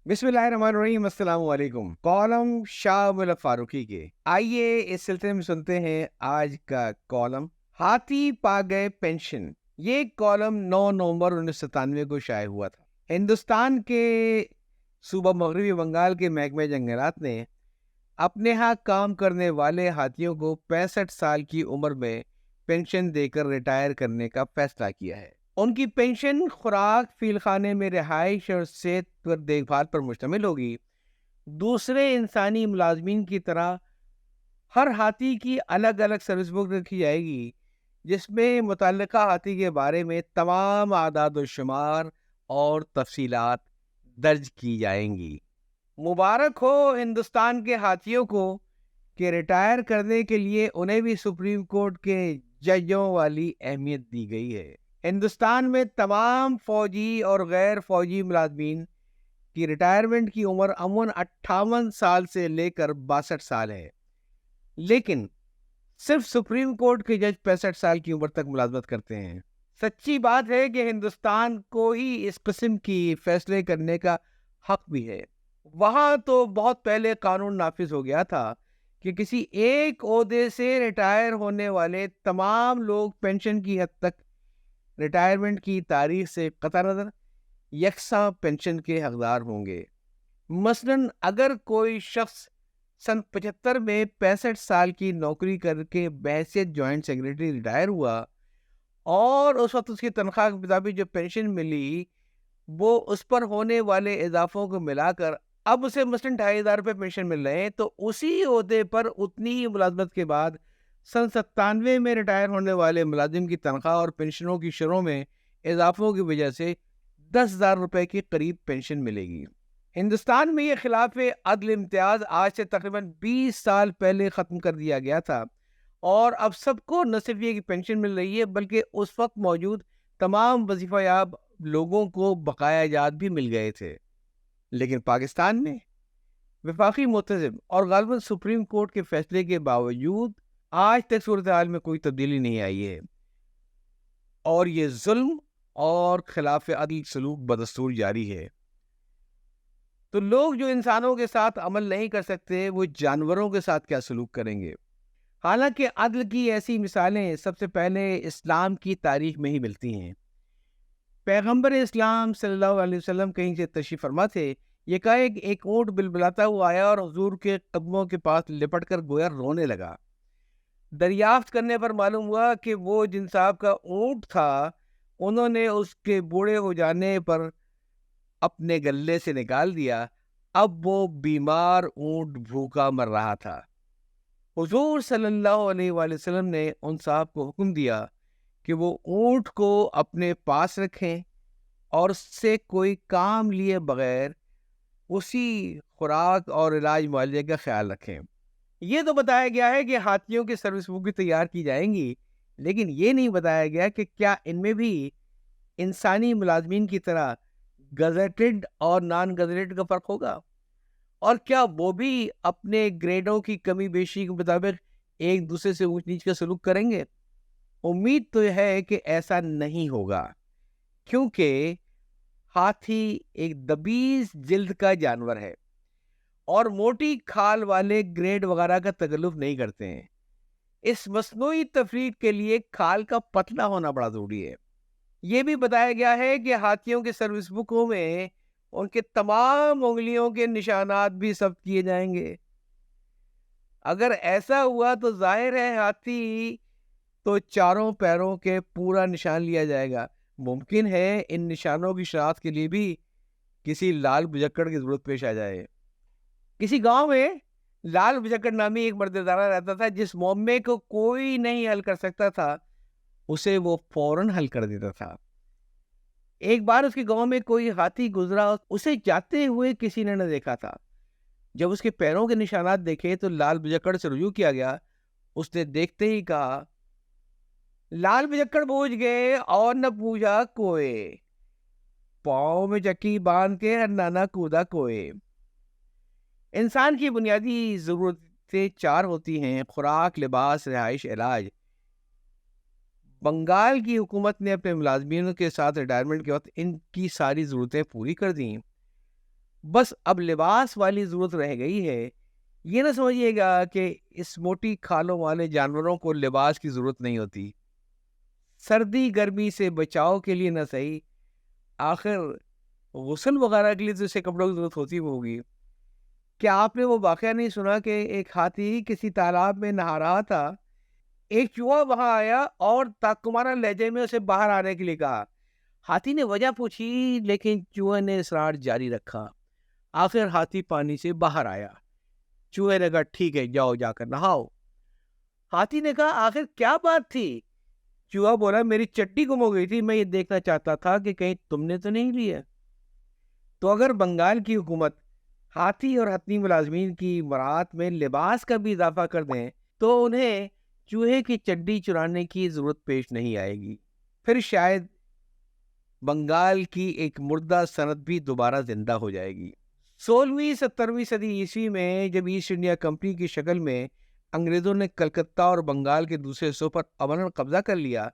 बिस्मिल्लाहिर्रहमानिर्रहीम, अस्सलाम वालेकुम। कॉलम शाह मुल्क फारूकी के। आइए इस सिलसिले में सुनते हैं आज का कॉलम, हाथी पा गए पेंशन। ये कॉलम 9 नवंबर 1997 को शाये हुआ था। हिंदुस्तान के सूबा मगरबी बंगाल के महकमे जंगलात ने अपने यहाँ काम करने वाले हाथियों को 65 साल की उम्र में पेंशन देकर रिटायर करने का फैसला किया है। उनकी पेंशन खुराक, फीलखाने में रिहाइश और सेहत पर देखभाल पर मुश्तमिल होगी। दूसरे इंसानी मुलाजमीन की तरह हर हाथी की अलग अलग सर्विस बुक रखी जाएगी, जिसमें मुतल्लिका हाथी के बारे में तमाम आदाद व शुमार और तफसीलात दर्ज की जाएंगी। मुबारक हो हिंदुस्तान के हाथियों को कि रिटायर करने के लिए उन्हें भी सुप्रीम कोर्ट के जजों वाली अहमियत दी गई है। हिंदुस्तान में तमाम फौजी और गैर फौजी मुलाजमीन की रिटायरमेंट की उम्र अमूमन 58 साल से लेकर 62 साल है, लेकिन सिर्फ सुप्रीम कोर्ट के जज 65 साल की उम्र तक मुलाजमत करते हैं। सच्ची बात है कि हिंदुस्तान को ही इस किस्म की फैसले करने का हक भी है। वहां तो बहुत पहले कानून नाफिज हो गया था कि किसी एक ओहदे से रिटायर होने वाले तमाम लोग पेंशन की हद तक रिटायरमेंट की तारीख से कतई नजर यकसा पेंशन के हकदार होंगे। मसलन अगर कोई शख्स सन 75 में 65 साल की नौकरी करके बहैसियत जॉइंट सेक्रेटरी रिटायर हुआ और उस वक्त उसकी तनख्वाह के मुताबिक जो पेंशन मिली वो उस पर होने वाले इजाफों को मिलाकर अब उसे मसलन 2500 पेंशन मिल रहे हैं, तो उसी ओहदे पर उतनी ही मुलाजमत के बाद सन 97 में रिटायर होने वाले मुलाजिम की तनख्वाह और पेंशनों की शरहों में इजाफों की वजह से 10,000 रुपए के करीब पेंशन मिलेगी। हिंदुस्तान में यह खिलाफ अदल इम्तियाज आज से तकरीबन 20 साल पहले ख़त्म कर दिया गया था और अब सबको न सिर्फ ये की पेंशन मिल रही है बल्कि उस वक्त मौजूद तमाम वजीफायाब लोगों को बकाया जात भी मिल गए थे। लेकिन पाकिस्तान में वफाकी मुतज़िम और गालिबन सुप्रीम कोर्ट के फैसले के बावजूद आज तक सूरत हाल में कोई तब्दीली नहीं आई है और ये जुल्म और खिलाफ अदल सलूक बदस्तूर जारी है। तो लोग जो इंसानों के साथ अमल नहीं कर सकते वो जानवरों के साथ क्या सलूक करेंगे। हालांकि अदल की ऐसी मिसालें सबसे पहले इस्लाम की तारीख में ही मिलती हैं। पैगंबर इस्लाम सल्लल्लाहु अलैहि वसल्लम कहीं से तशरीफ फरमा थे। ये कहा एक ऊँट बिलबिलाता हुआ आया और हुजूर के कदमों के पास लिपट कर गोया रोने लगा। दरियाफ्त करने पर मालूम हुआ कि वो जिन साहब का ऊँट था उन्होंने उसके बूढ़े हो जाने पर अपने गले से निकाल दिया। अब वो बीमार ऊँट भूखा मर रहा था। हुजूर सल्लल्लाहु अलैहि वसल्लम ने उन साहब को हुक्म दिया कि वो ऊँट को अपने पास रखें और उससे कोई काम लिए बगैर उसी खुराक और इलाज मुआवजे का ख्याल रखें। ये तो बताया गया है कि हाथियों की सर्विस बुक भी तैयार की जाएंगी, लेकिन ये नहीं बताया गया कि क्या इनमें भी इंसानी मुलाजमीन की तरह गजेटेड और नॉन गजेटेड का फर्क होगा, और क्या वो भी अपने ग्रेडों की कमी बेशी के मुताबिक एक दूसरे से ऊंच नीच का सलूक करेंगे। उम्मीद तो यह है कि ऐसा नहीं होगा, क्योंकि हाथी एक दबीज जिल्द का जानवर है और मोटी खाल वाले ग्रेड वगैरह का तकल्लुफ नहीं करते हैं। इस मसनूई तफरीक के लिए खाल का पतला होना बड़ा जरूरी है। यह भी बताया गया है कि हाथियों के सर्विस बुकों में उनके तमाम उंगलियों के निशानात भी जब्त किए जाएंगे। अगर ऐसा हुआ तो जाहिर है हाथी तो चारों पैरों के पूरा निशान लिया जाएगा। मुमकिन है इन निशानों की शनाख्त के लिए भी किसी लाल बुजक्कड़ की जरूरत पेश आ जाए। किसी गांव में लाल बुजक्कड़ नामी एक मर्देदारा रहता था। जिस मोहम्मे को कोई नहीं हल कर सकता था उसे वो फौरन हल कर देता था। एक बार उसके गांव में कोई हाथी गुजरा, उसे जाते हुए किसी ने न देखा था। जब उसके पैरों के निशानात देखे तो लाल बुजक्कड़ से रुजू किया गया। उसने देखते ही कहा, लाल बुजक्कड़ बूझ गए और न पूछा कोई, पाँव में चक्की बांध के हर नाना कूदा कोई। इंसान की बुनियादी जरूरतें 4 होती हैं: खुराक, लिबास, रिहाइश, इलाज। बंगाल की हुकूमत ने अपने मुलाजमीन के साथ रिटायरमेंट के वक्त इनकी सारी ज़रूरतें पूरी कर दी। بس اب لباس والی ضرورت رہ گئی ہے. یہ نہ سمجھیے گا کہ اس موٹی کھالوں والے جانوروں کو لباس کی ضرورت نہیں ہوتی. سردی گرمی سے بچاؤ کے لیے نہ صحیح, آخر غسل وغیرہ کے لیے تو اسے کپڑوں کی ضرورت ہوتی ہوگی. کیا آپ نے وہ واقعہ نہیں سنا کہ ایک ہاتھی کسی تالاب میں نہا رہا تھا, ایک چوہا وہاں آیا اور تاکمانہ لہجے میں اسے باہر آنے کے لیے کہا. ہاتھی نے وجہ پوچھی لیکن چوہے نے اصرار جاری رکھا. آخر ہاتھی پانی سے باہر آیا. چوہے نے کہا ٹھیک ہے جاؤ جا کر نہاؤ. ہاتھی نے کہا آخر کیا بات تھی؟ چوہا بولا میری چٹی گم ہو گئی تھی, میں یہ دیکھنا چاہتا تھا کہ کہیں تم نے تو نہیں لی ہے. تو اگر بنگال کی حکومت ہاتھی اور ہتھی ملازمین کی مراعات میں لباس کا بھی اضافہ کر دیں تو انہیں چوہے کی چڈی چرانے کی ضرورت پیش نہیں آئے گی. پھر شاید بنگال کی ایک مردہ صنعت بھی دوبارہ زندہ ہو جائے گی. 16ویں-17ویں صدی عیسوی میں جب ایسٹ انڈیا کمپنی کی شکل میں انگریزوں نے کلکتہ اور بنگال کے دوسرے حصوں پر امن قبضہ کر لیا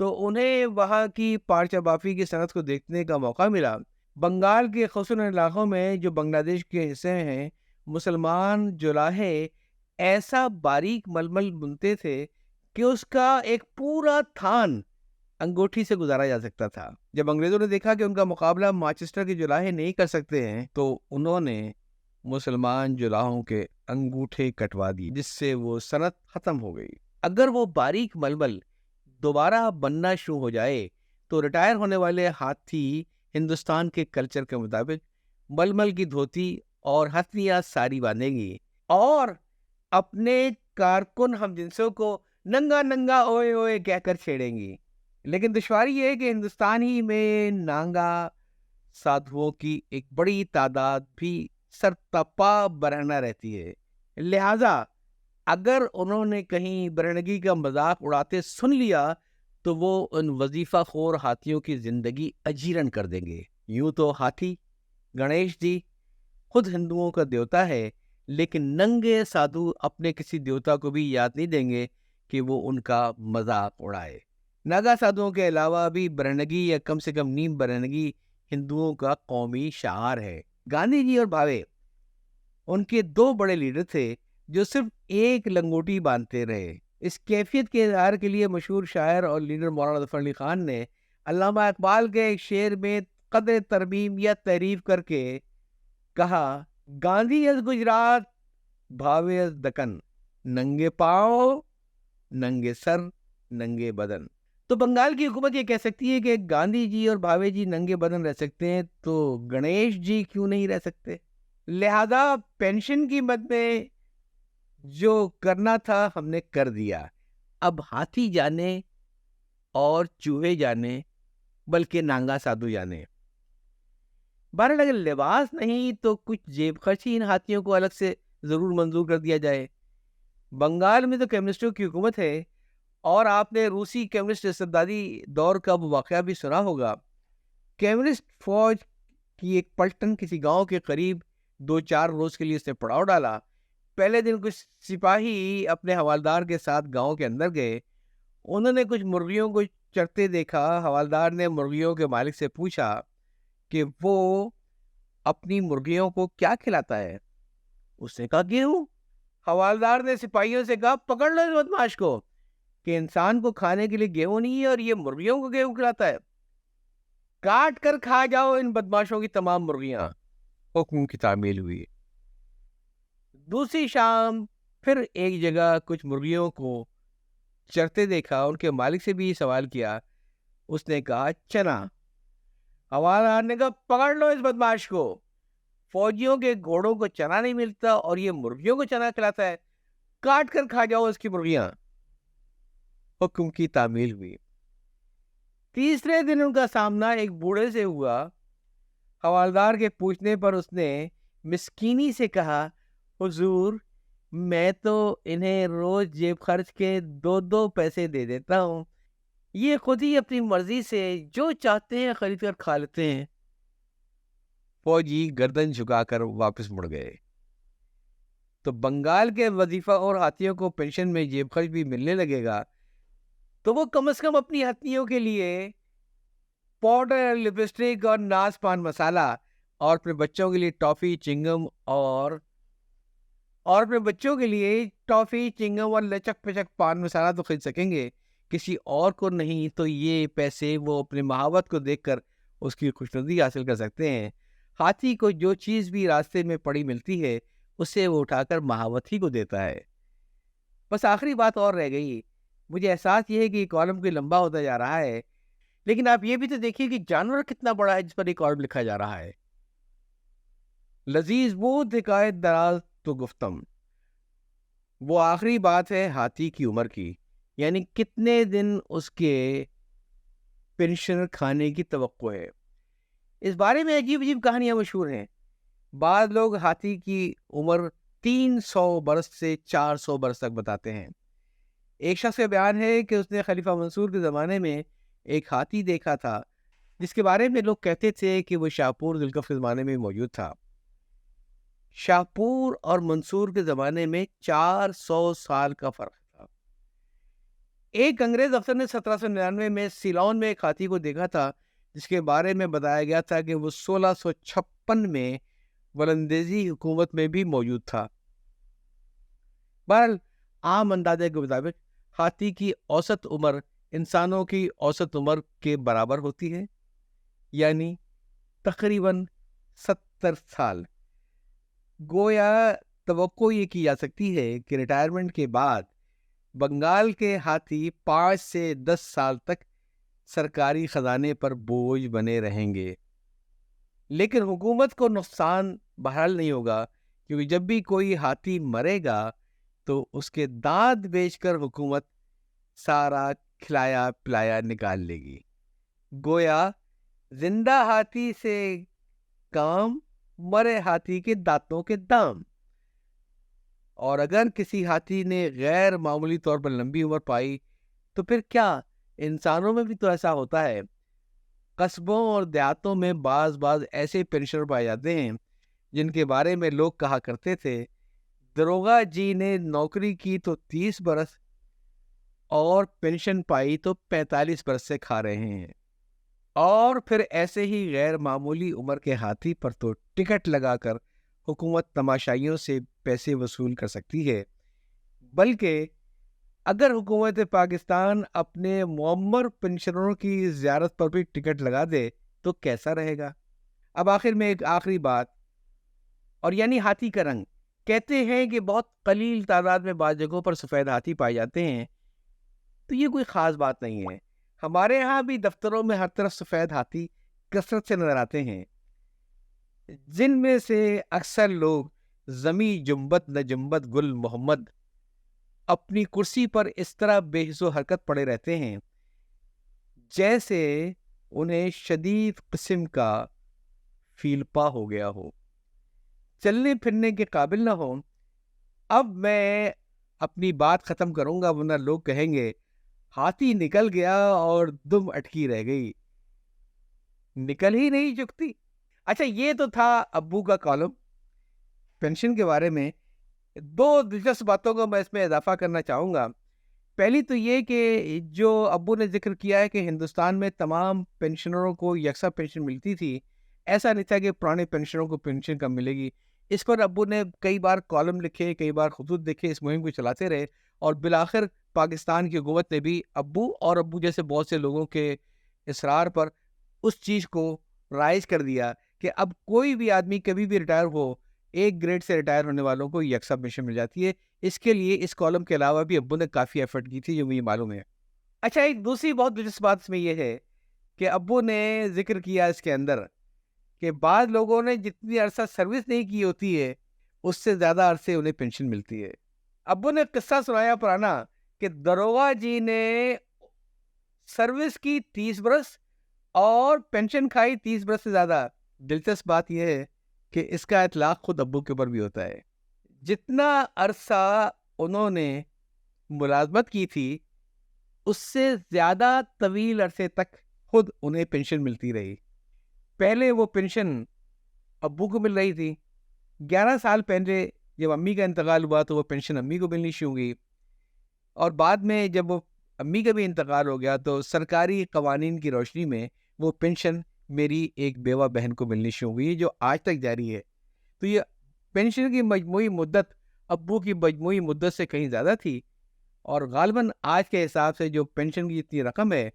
تو انہیں وہاں کی پارچہ بافی کی صنعت کو دیکھنے کا موقع ملا. بنگال کے خصوصاً علاقوں میں جو بنگلہ دیش کے حصے ہیں, مسلمان جولاہے ایسا باریک ململ بنتے تھے کہ اس کا ایک پورا تھان انگوٹھی سے گزارا جا سکتا تھا. جب انگریزوں نے دیکھا کہ ان کا مقابلہ مانچسٹر کے جولاہے نہیں کر سکتے ہیں تو انہوں نے مسلمان جولاہوں کے انگوٹھے کٹوا دی, جس سے وہ صنعت ختم ہو گئی. اگر وہ باریک ململ دوبارہ بننا شروع ہو جائے تو ریٹائر ہونے والے ہاتھی ہندوستان کے کلچر کے مطابق ململ کی دھوتی اور ہتھیاں ساری باندھیں گی اور اپنے کارکن ہم جنسوں کو ننگا ننگا اوئے اوئے کہہ کر چھیڑیں گی. لیکن دشواری یہ ہے کہ ہندوستان ہی میں نانگا سادھوؤں کی ایک بڑی تعداد بھی سرتپا برہنہ رہتی ہے. لہذا اگر انہوں نے کہیں برہنگی کا مذاق اڑاتے سن لیا تو وہ ان وظیفہ خور ہاتھیوں کی زندگی اجیرن کر دیں گے. یوں تو ہاتھی گنیش جی خود ہندوؤں کا دیوتا ہے, لیکن ننگے سادھو اپنے کسی دیوتا کو بھی یاد نہیں دیں گے کہ وہ ان کا مذاق اڑائے. ناگا سادھوؤں کے علاوہ بھی برہنگی یا کم سے کم نیم برہنگی ہندوؤں کا قومی شعار ہے. گاندھی جی اور بھاوے ان کے دو بڑے لیڈر تھے جو صرف ایک لنگوٹی باندھتے رہے. اس کیفیت کے اظہار کے لیے مشہور شاعر اور لیڈر مولانا ظفر علی خان نے علامہ اقبال کے ایک شعر میں قدر ترمیم یا تعریف کر کے کہا, گاندھی از گجرات بھاوے از دکن, ننگے پاؤں ننگے سر ننگے بدن. تو بنگال کی حکومت یہ کہہ سکتی ہے کہ گاندھی جی اور بھاوے جی ننگے بدن رہ سکتے ہیں تو گنیش جی کیوں نہیں رہ سکتے؟ لہذا پینشن کی مد میں جو کرنا تھا ہم نے کر دیا, اب ہاتھی جانے اور چوہے جانے بلکہ نانگا سادھو جانے. بہرحال اگر لباس نہیں تو کچھ جیب خرچی ان ہاتھیوں کو الگ سے ضرور منظور کر دیا جائے. بنگال میں تو کمیونسٹوں کی حکومت ہے اور آپ نے روسی کمیونسٹ استبدادی دور کا وہ واقعہ بھی سنا ہوگا. کمیونسٹ فوج کی ایک پلٹن کسی گاؤں کے قریب 2-4 روز کے لیے اس نے پڑاؤ ڈالا. پہلے دن کچھ سپاہی اپنے حوالدار کے ساتھ گاؤں کے اندر گئے. انہوں نے کچھ مرغیوں کو چرتے دیکھا. حوالدار نے مرغیوں کے مالک سے پوچھا کہ وہ اپنی مرغیوں کو کیا کھلاتا ہے. اس نے کہا گیہوں. حوالدار نے سپاہیوں سے کہا پکڑ لو اس بدماش کو کہ انسان کو کھانے کے لیے گیہوں نہیں ہے اور یہ مرغیوں کو گیہوں کھلاتا ہے. کاٹ کر کھا جاؤ ان بدماشوں کی تمام مرغیاں. حکم کی تعمیل ہوئی. دوسری شام پھر ایک جگہ کچھ مرغیوں کو چرتے دیکھا. ان کے مالک سے بھی سوال کیا. اس نے کہا چنا. حوالدار نے کہا پکڑ لو اس بدماش کو. فوجیوں کے گھوڑوں کو چنا نہیں ملتا اور یہ مرغیوں کو چنا کھلاتا ہے. کاٹ کر کھا جاؤ اس کی مرغیاں. حکم کی تعمیل ہوئی. تیسرے دن ان کا سامنا ایک بوڑھے سے ہوا. حوالدار کے پوچھنے پر اس نے مسکینی سے کہا حضور میں تو انہیں روز جیب خرچ کے 2 پیسے دے دیتا ہوں, یہ خود ہی اپنی مرضی سے جو چاہتے ہیں خرید کر کھا لیتے ہیں. فوجی گردن جھکا کر واپس مڑ گئے. تو بنگال کے وظیفہ اور ہاتھیوں کو پینشن میں جیب خرچ بھی ملنے لگے گا تو وہ کم از کم اپنی ہتھیوں کے لیے پاؤڈر, لپسٹک اور ناز پان مسالہ और अपने बच्चों के लिए टॉफ़ी, चिंगम और अपने बच्चों के लिए टॉफ़ी, चिंगम और लचक-पिचक पान मसाला तो खरीद सकेंगे, किसी और को नहीं। तो ये पैसे वो अपने महावत को देखकर उसकी खुशनुदी हासिल कर सकते हैं। हाथी को जो चीज़ भी रास्ते में पड़ी मिलती है, उसे वो उठाकर महावत ही को देता है। बस आखिरी बात और रह गई। मुझे एहसास ये है कि ये कॉलम कोई लंबा होता जा रहा है, लेकिन आप ये भी तो देखिए कि जानवर कितना बड़ा है जिस पर ये कॉलम लिखा जा रहा है। लजीज वो हिकायत दराज तो गुफ्तम। वो आखिरी बात है हाथी की उम्र की, यानी कितने दिन उसके पेंशन खाने की तवक्को है। इस बारे में अजीब अजीब कहानियां मशहूर हैं। बाद लोग हाथी की उम्र 300 बरस से 400 बरस तक बताते हैं। एक शख्स का बयान है कि उसने खलीफा मंसूर के ज़माने में एक हाथी देखा था, जिसके बारे में लोग कहते थे कि वो शाहपुर जुल्कफ के ज़माने में मौजूद था। शाहपुर और मंसूर के ज़माने में 400 साल का फ़र्क था। एक अंग्रेज़ अफसर ने 1799 में सीलोन में एक हाथी को देखा था, जिसके बारे में बताया गया था कि वो 1656 में वलंदेजी हुकूमत में भी मौजूद था। बहरहाल आम अंदाजे के मुताबिक हाथी की औसत उम्र इंसानों की औसत उम्र के बराबर होती है, यानी तकरीबन 70 साल। गोया तवक्को ये की जा सकती है कि रिटायरमेंट के बाद बंगाल के हाथी 5 से 10 साल तक सरकारी खजाने पर बोझ बने रहेंगे। लेकिन हुकूमत को नुकसान बहरहाल नहीं होगा, क्योंकि जब भी कोई हाथी मरेगा तो उसके दांत बेचकर हुकूमत सारा खिलाया पिलाया निकाल लेगी। गोया जिंदा हाथी से काम, मरे हाथी के दांतों के दाम। और अगर किसी हाथी ने गैर मामूली तौर पर लंबी उम्र पाई, तो फिर क्या इंसानों में भी तो ऐसा होता है। कस्बों और देहातों में बाज ऐसे पेंशनर पाए जाते हैं जिनके बारे में लोग कहा करते थे, दरोगा जी ने नौकरी की तो 30 बरस और पेंशन पाई तो 45 बरस से खा रहे हैं। और फिर ऐसे ही गैर मामूली उम्र के हाथी पर तो टिकट लगाकर हुकूमत तमाशाइयों से पैसे वसूल कर सकती है। बल्कि अगर हुकूमत पाकिस्तान अपने मुअम्मर पेंशनरों की ज़ियारत पर भी टिकट लगा दे तो कैसा रहेगा। अब आखिर में एक आखिरी बात, और यानी हाथी का रंग। कहते हैं कि बहुत कलील तादाद में बाज़ जगहों पर सफ़ेद हाथी पाए जाते हैं, तो ये कोई ख़ास बात नहीं है। हमारे यहाँ भी दफ्तरों में हर तरफ सफ़ेद हाथी कसरत से नजर आते हैं, जिनमें से अक्सर लोग जमी जुम्बत न जुम्बत गुल मोहम्मद अपनी कुर्सी पर इस तरह बेहिस्सो हरकत पड़े रहते हैं जैसे उन्हें शदीद किस्म का फीलपा हो गया हो, चलने फिरने के काबिल ना हो। अब मैं अपनी बात खत्म करूंगा, वरना लोग कहेंगे हाथी निकल गया और दुम अटकी रह गई, निकल ही नहीं चुकती। अच्छा, ये तो था अब्बू का कॉलम पेंशन के बारे में। दो दिलचस्प बातों को मैं इसमें इजाफा करना चाहूँगा। पहली तो ये कि जो अब्बू ने जिक्र किया है कि हिंदुस्तान में तमाम पेंशनरों को यकसा पेंशन मिलती थी, ऐसा नहीं था कि पुराने पेंशनरों को पेंशन कम मिलेगी। इस पर अब्बू ने कई बार कॉलम लिखे, कई बार खुतूत लिखे, इस मुहिम को चलाते रहे, और बिलाखिर पाकिस्तान की हुकूमत ने भी अब्बू और अब्बू जैसे बहुत से लोगों के इसरार पर उस चीज़ को राइज कर दिया कि अब कोई भी आदमी कभी भी रिटायर हो, एक ग्रेड से रिटायर होने वालों को यकसा पेंशन मिल जाती है। इसके लिए इस कॉलम के अलावा भी अब्बू ने काफ़ी एफर्ट की थी, जो मुझे मालूम है। अच्छा, एक दूसरी बहुत दिलचस्प बात इसमें यह है कि अब्बू ने जिक्र किया इसके अंदर कि बाद लोगों ने जितनी अरसा सर्विस नहीं की होती है, उससे ज़्यादा अरसे उन्हें पेंशन मिलती है। अब्बू ने किस्सा सुनाया पुराना कि दरोगा जी ने सर्विस की 30 बरस और पेंशन खाई 30 बरस से ज़्यादा। दिलचस्प बात यह है कि इसका इतलाक खुद अब्बू के ऊपर भी होता है। जितना अरसा उन्होंने मुलाजमत की थी, उससे ज़्यादा तवील अरसे तक खुद उन्हें पेंशन मिलती रही। पहले वो पेंशन अब्बू को मिल रही थी, 11 साल पहले जब अम्मी का इंतकाल हुआ तो वो पेंशन अम्मी को मिलनी शुरू हुई, और बाद में जब वो अम्मी का भी इंतकाल हो गया तो सरकारी कवानीन की रोशनी में वो पेंशन میری ایک بیوہ بہن کو ملنی شروع ہوئی جو آج تک جاری ہے. تو یہ پینشن کی مجموعی مدت ابو کی مجموعی مدت سے کہیں زیادہ تھی، اور غالباً آج کے حساب سے جو پینشن کی جتنی رقم ہے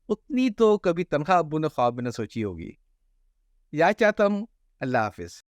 اتنی تو کبھی تنخواہ ابو نے خواب میں نہ سوچی ہوگی. یاد چاہتا ہوں. اللہ حافظ.